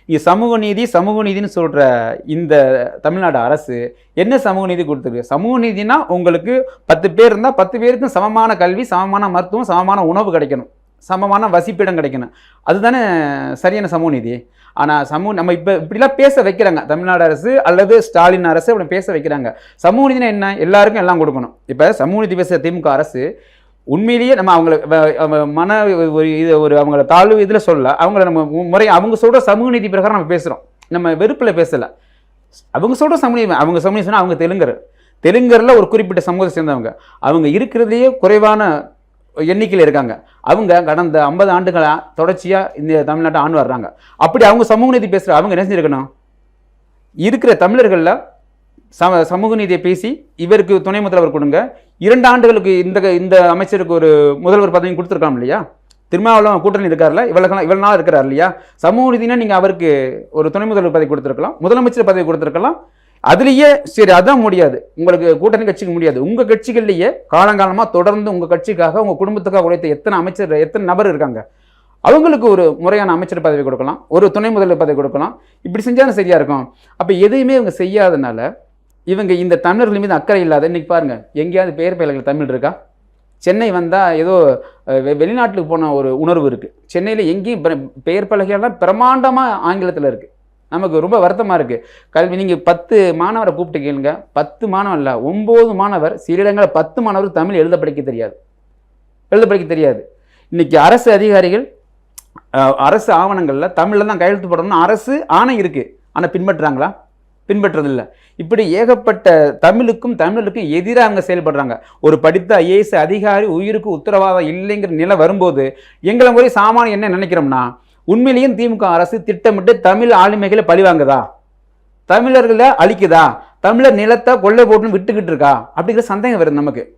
சமூக நீதின்னு சொல்ற இந்த தமிழ்நாடு அரசு என்ன சமூக நீதி கொடுத்துருக்கு? சமூக நீதினா உங்களுக்கு 10 பேர் இருந்தால் 10 பேருக்கும் சமமான கல்வி, சமமான மருத்துவம், சமமான உணவு கிடைக்கணும், சமமான வசிப்பிடம் கிடைக்கணும். அதுதானே சரியான சமூக நீதி. ஆனால் நம்ம இப்போ இப்படிலாம் பேச வைக்கிறாங்க தமிழ்நாடு அரசு அல்லது ஸ்டாலின் அரசு அப்படி பேச வைக்கிறாங்க. சமூக நீதினா என்ன? எல்லாருக்கும் எல்லாம் கொடுக்கணும். இப்போ சமூக நீதி பேசுகிற திமுக அரசு உண்மையிலேயே நம்ம அவங்கள அவங்கள தாழ்வு இதில் சொல்ல அவங்கள நம்ம அவங்க சொல்கிற சமூக நீதி பிரகாரம் நம்ம பேசுகிறோம். நம்ம வெறுப்பில் பேசலை. அவங்க சொல்கிற சமூக நீதி அவங்க சமூக நீதி சொன்னால் அவங்க தெலுங்கரில் ஒரு குறிப்பிட்ட சமூகத்தை சேர்ந்தவங்க. அவங்க இருக்கிறதுலேயே குறைவான எண்ணிக்கையில் இருக்காங்க. அவங்க கடந்த 50 ஆண்டுகளாக தொடர்ச்சியாக இந்த தமிழ்நாட்டை ஆண்டு வர்றாங்க. அப்படி அவங்க சமூக நீதி பேசுகிற அவங்க என்ன செஞ்சுருக்கணும்? இருக்கிற தமிழர்களில் சமூக நீதியை பேசி இவருக்கு துணை முதல்வர் கொடுங்க, 2 ஆண்டுகளுக்கு இந்த அமைச்சருக்கு ஒரு முதல்வர் பதவி கொடுத்துருக்கலாம் இல்லையா? திருமாவளவன் கூட்டணி இருக்கார்ல, இவ்வளவு நாள் இருக்கிறார் இல்லையா? சமூக நீதினா நீங்கள் அவருக்கு ஒரு துணை முதல்வர் பதவி கொடுத்துருக்கலாம், முதலமைச்சர் பதவி கொடுத்துருக்கலாம். அதுலேயே சரி அதான் முடியாது, உங்களுக்கு கூட்டணி கட்சிக்கு முடியாது. உங்கள் கட்சிகள்லேயே காலங்காலமாக தொடர்ந்து உங்கள் கட்சிக்காக உங்கள் குடும்பத்துக்காக உழைத்த எத்தனை நபர் இருக்காங்க, அவங்களுக்கு ஒரு முறையான அமைச்சர் பதவி கொடுக்கலாம், ஒரு துணை முதல்வர் பதவி கொடுக்கலாம். இப்படி செஞ்சாலும் சரியாக இருக்கும். அப்போ எதையுமே இவங்க செய்யாதனால இவங்க இந்த தமிழர்கள் மீது அக்கறை இல்லாத. இன்னைக்கு பாருங்க, எங்கேயாவது பெயர் பலகைகள் தமிழ் இருக்கா? சென்னை வந்தால் ஏதோ வெளிநாட்டுக்கு போன ஒரு உணர்வு இருக்குது. சென்னையில் எங்கேயும் பெயர் பலகைகள்லாம் பிரமாண்டமாக ஆங்கிலத்தில் இருக்குது. நமக்கு ரொம்ப வருத்தமாக இருக்குது. கல்வி நீங்கள் 10 மாணவரை கூப்பிட்டு கேளுங்க, 10 மாணவர் இல்லை 9 மாணவர், சில இடங்களில் 10 மாணவர் தமிழ் எழுத படிக்க தெரியாது. இன்னைக்கு அரசு அதிகாரிகள் அரசு ஆவணங்களில் தமிழில் தான் கையெழுத்து போடணும்னு அரசு ஆணை இருக்குது, ஆனால் பின்பற்றுறாங்களா? பின்பற்றதில்லை. இப்படி ஏகப்பட்ட தமிழுக்கும் தமிழருக்கும் எதிராக அவங்க செயல்படுறாங்க. ஒரு படித்த IAS அதிகாரி உயிருக்கு உத்தரவாதம் இல்லைங்கிற நிலை வரும்போது எங்களை முறை சாமானியம் என்ன நினைக்கிறோம்னா, உண்மையிலேயும் திமுக அரசு திட்டமிட்டு தமிழ் ஆளுமைகளை பழிவாங்குதா, தமிழர்களை அழிக்குதா, தமிழர் நிலத்தை கொள்ளை போட்டுன்னு விட்டுக்கிட்டு இருக்கா அப்படிங்கிற சந்தேகம் வருது நமக்கு.